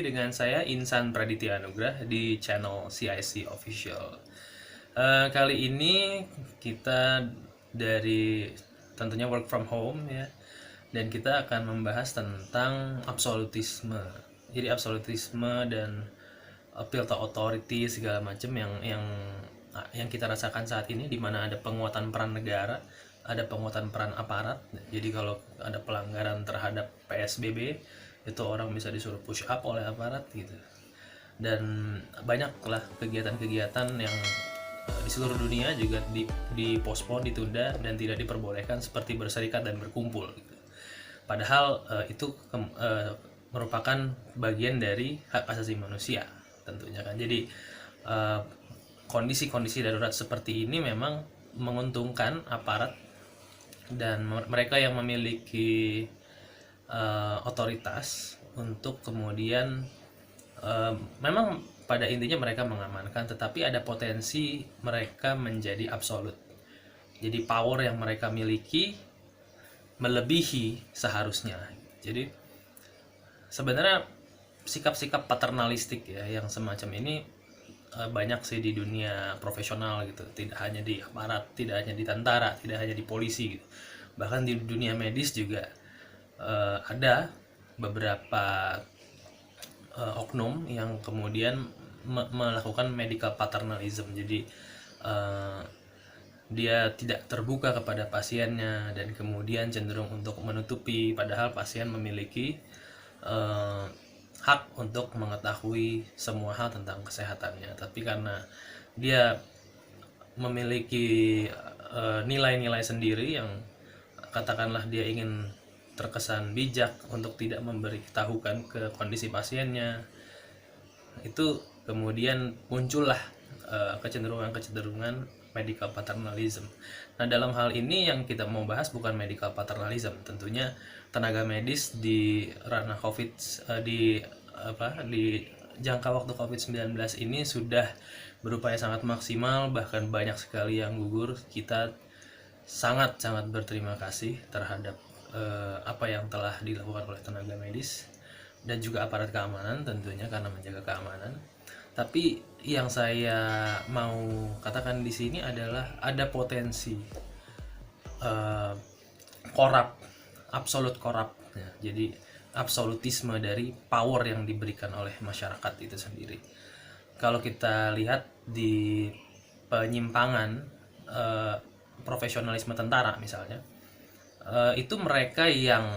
lagi dengan saya Insan Praditya Anugrah di channel CIC Official. Kali ini kita dari tentunya work from home ya, dan kita akan membahas tentang absolutisme. Jadi absolutisme dan appeal to authority segala macam yang kita rasakan saat ini, di mana ada penguatan peran negara, ada penguatan peran aparat. Jadi kalau ada pelanggaran terhadap PSBB, itu orang bisa disuruh push up oleh aparat gitu. Dan banyaklah kegiatan-kegiatan yang di seluruh dunia juga dipospon, ditunda, dan tidak diperbolehkan, seperti berserikat dan berkumpul gitu. Padahal itu merupakan bagian dari hak asasi manusia tentunya kan. Jadi kondisi-kondisi darurat seperti ini memang menguntungkan aparat dan mereka yang memiliki otoritas untuk kemudian memang pada intinya mereka mengamankan, tetapi ada potensi mereka menjadi absolut. Jadi power yang mereka miliki melebihi seharusnya. Jadi sebenarnya sikap-sikap paternalistik ya yang semacam ini banyak sih di dunia profesional gitu, tidak hanya di aparat, tidak hanya di tentara, tidak hanya di polisi gitu. Bahkan di dunia medis juga ada beberapa oknum yang kemudian melakukan medical paternalism. Jadi dia tidak terbuka kepada pasiennya dan kemudian cenderung untuk menutupi, padahal pasien memiliki hak untuk mengetahui semua hal tentang kesehatannya. Tapi karena dia memiliki nilai-nilai sendiri yang katakanlah dia ingin terkesan bijak untuk tidak memberitahukan ke kondisi pasiennya, itu kemudian muncullah kecenderungan-kecenderungan medical paternalism. Nah, dalam hal ini yang kita mau bahas bukan medical paternalism, tentunya tenaga medis di ranah di jangka waktu COVID-19 ini sudah berupaya sangat maksimal, bahkan banyak sekali yang gugur. Kita sangat-sangat berterima kasih terhadap apa yang telah dilakukan oleh tenaga medis dan juga aparat keamanan tentunya, karena menjaga keamanan. Tapi yang saya mau katakan di sini adalah ada potensi absolut korup ya. Jadi absolutisme dari power yang diberikan oleh masyarakat itu sendiri. Kalau kita lihat di penyimpangan profesionalisme tentara misalnya, itu mereka yang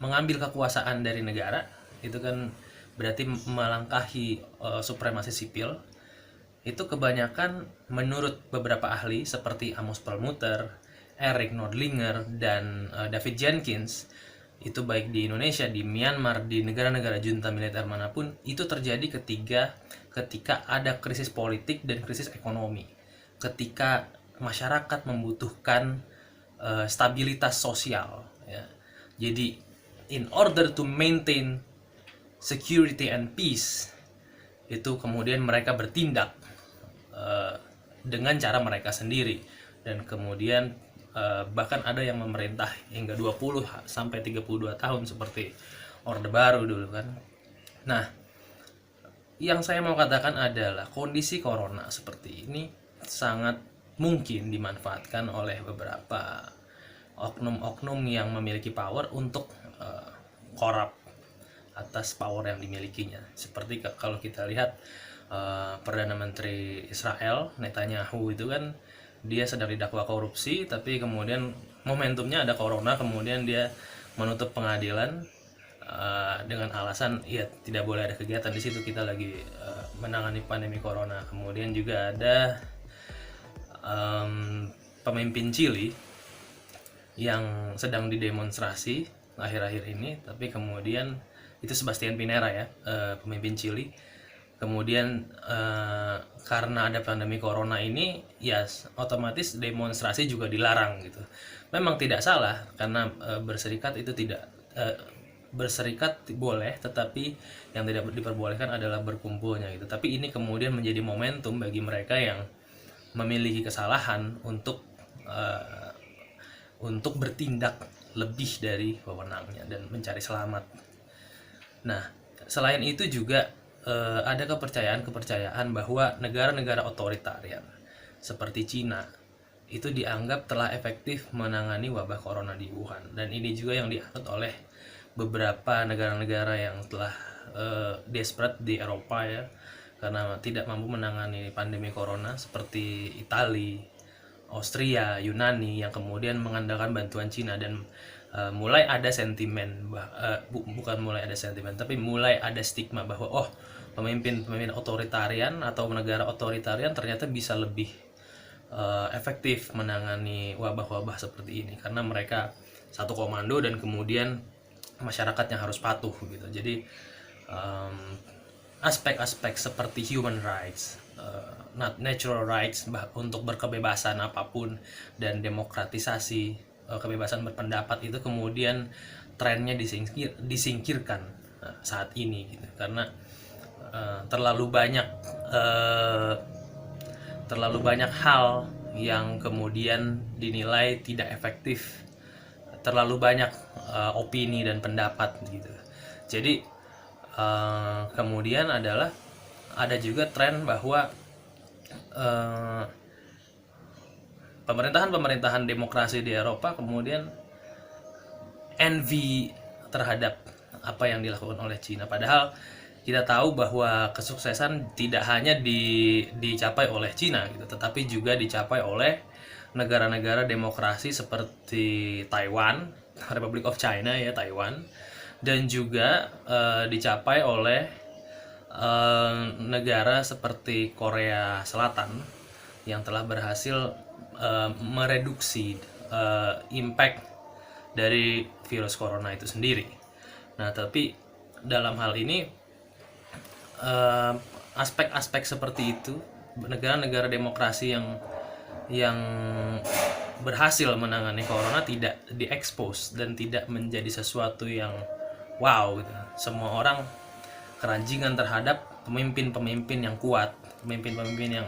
mengambil kekuasaan dari negara, itu kan berarti melangkahi supremasi sipil. Itu kebanyakan menurut beberapa ahli seperti Amos Perlmutter, Eric Nordlinger, dan David Jenkins, itu baik di Indonesia, di Myanmar, di negara-negara junta militer manapun, itu terjadi ketika ada krisis politik dan krisis ekonomi, ketika masyarakat membutuhkan stabilitas sosial ya. Jadi in order to maintain security and peace, itu kemudian mereka bertindak dengan cara mereka sendiri, dan kemudian bahkan ada yang memerintah hingga 20 sampai 32 tahun seperti Orde Baru dulu kan. Nah, yang saya mau katakan adalah kondisi corona seperti ini sangat mungkin dimanfaatkan oleh beberapa oknum-oknum yang memiliki power untuk korup atas power yang dimilikinya. Seperti kalau kita lihat Perdana Menteri Israel Netanyahu itu kan, dia sedang didakwa korupsi, tapi kemudian momentumnya ada corona, kemudian dia menutup pengadilan dengan alasan ya tidak boleh ada kegiatan di situ, kita lagi menangani pandemi corona. Kemudian juga ada pemimpin Chili yang sedang didemonstrasi akhir-akhir ini, tapi kemudian itu Sebastian Pinera ya, pemimpin Chili. Kemudian karena ada pandemi corona ini, ya otomatis demonstrasi juga dilarang gitu. Memang tidak salah, karena berserikat itu tidak berserikat boleh, tetapi yang tidak diperbolehkan adalah berkumpulnya gitu. Tapi ini kemudian menjadi momentum bagi mereka yang memiliki kesalahan untuk bertindak lebih dari wewenangnya dan mencari selamat. Nah, selain itu juga ada kepercayaan bahwa negara-negara otoritarian seperti Cina itu dianggap telah efektif menangani wabah corona di Wuhan, dan ini juga yang dianut oleh beberapa negara-negara yang telah desperate di Eropa ya, karena tidak mampu menangani pandemi corona, seperti Italia, Austria, Yunani yang kemudian mengandalkan bantuan Cina. Dan mulai ada sentimen bukan mulai ada sentimen, tapi mulai ada stigma bahwa pemimpin otoritarian atau negara otoritarian ternyata bisa lebih efektif menangani wabah-wabah seperti ini karena mereka satu komando dan kemudian masyarakatnya harus patuh gitu. Jadi aspek-aspek seperti human rights, natural rights untuk berkebebasan apapun dan demokratisasi kebebasan berpendapat itu kemudian trennya disingkirkan saat ini gitu. Karena terlalu banyak hal yang kemudian dinilai tidak efektif, terlalu banyak opini dan pendapat gitu. Jadi kemudian ada juga tren bahwa pemerintahan demokrasi di Eropa kemudian envy terhadap apa yang dilakukan oleh Cina, padahal kita tahu bahwa kesuksesan tidak hanya dicapai oleh Cina gitu, tetapi juga dicapai oleh negara-negara demokrasi seperti Taiwan, Republic of China ya, Taiwan, dan juga dicapai oleh negara seperti Korea Selatan yang telah berhasil mereduksi impact dari virus corona itu sendiri. Nah, tapi dalam hal ini aspek-aspek seperti itu, negara-negara demokrasi yang berhasil menangani corona tidak diekspos dan tidak menjadi sesuatu yang wow gitu. Semua orang keranjingan terhadap pemimpin-pemimpin yang kuat, pemimpin-pemimpin yang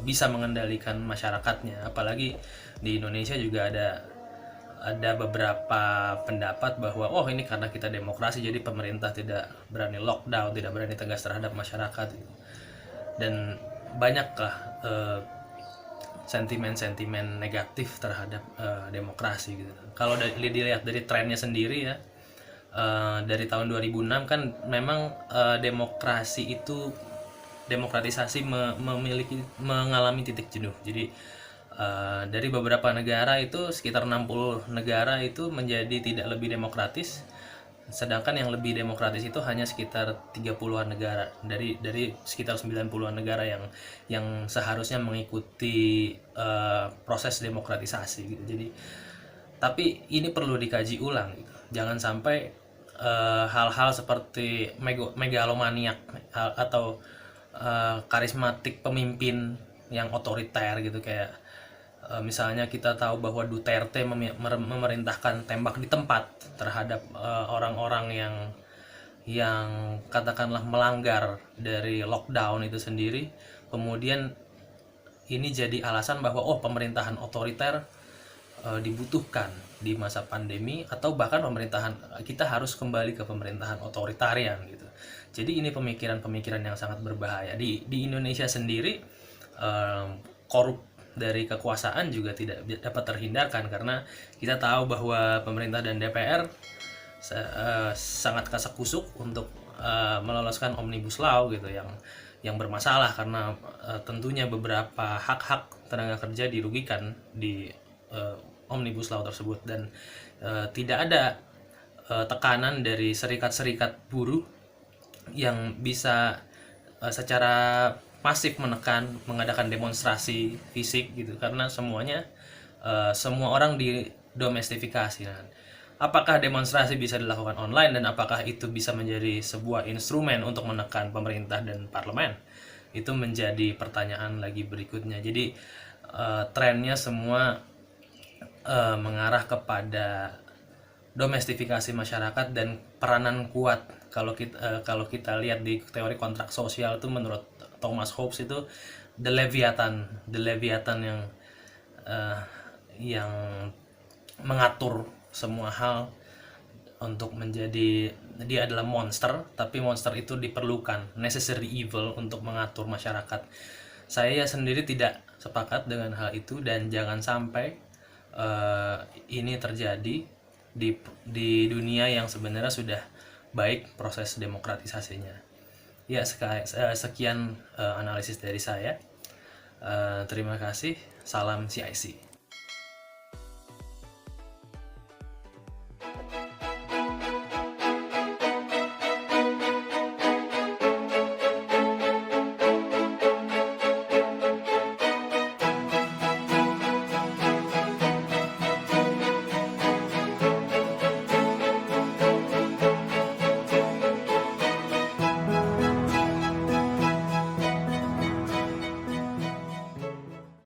bisa mengendalikan masyarakatnya. Apalagi di Indonesia juga ada beberapa pendapat bahwa ini karena kita demokrasi jadi pemerintah tidak berani lockdown, tidak berani tegas terhadap masyarakat gitu. Dan banyaklah sentimen-sentimen negatif terhadap demokrasi gitu. Kalau dilihat dari trennya sendiri ya, dari tahun 2006 kan memang demokratisasi mengalami titik jenuh. Jadi dari beberapa negara itu sekitar 60 negara itu menjadi tidak lebih demokratis, sedangkan yang lebih demokratis itu hanya sekitar 30-an negara dari sekitar 90-an negara yang seharusnya mengikuti proses demokratisasi gitu. Jadi tapi ini perlu dikaji ulang gitu. Jangan sampai hal-hal seperti megalomaniak atau karismatik pemimpin yang otoriter gitu, kayak misalnya kita tahu bahwa Duterte memerintahkan tembak di tempat terhadap orang-orang yang katakanlah melanggar dari lockdown itu sendiri. Kemudian ini jadi alasan bahwa pemerintahan otoriter dibutuhkan di masa pandemi, atau bahkan kita harus kembali ke pemerintahan otoritarian gitu. Jadi ini pemikiran-pemikiran yang sangat berbahaya. Di Indonesia sendiri korup dari kekuasaan juga tidak dapat terhindarkan, karena kita tahu bahwa pemerintah dan DPR sangat kasak-kusuk untuk meloloskan Omnibus Law gitu yang bermasalah, karena tentunya beberapa hak-hak tenaga kerja dirugikan di Omnibus Law tersebut, dan tidak ada tekanan dari serikat-serikat buruh yang bisa secara masif mengadakan demonstrasi fisik gitu, karena semua orang didomestifikasi. Nah, apakah demonstrasi bisa dilakukan online dan apakah itu bisa menjadi sebuah instrumen untuk menekan pemerintah dan parlemen? Itu menjadi pertanyaan lagi berikutnya. Jadi trennya semua mengarah kepada domestifikasi masyarakat dan peranan kuat. Kalau kita lihat di teori kontrak sosial itu, menurut Thomas Hobbes itu the Leviathan yang mengatur semua hal untuk menjadi, dia adalah monster, tapi monster itu diperlukan, necessary evil untuk mengatur masyarakat. Saya sendiri tidak sepakat dengan hal itu, dan jangan sampai ini terjadi di dunia yang sebenarnya sudah baik proses demokratisasinya. Ya, sekian analisis dari saya. Terima kasih. Salam CIC.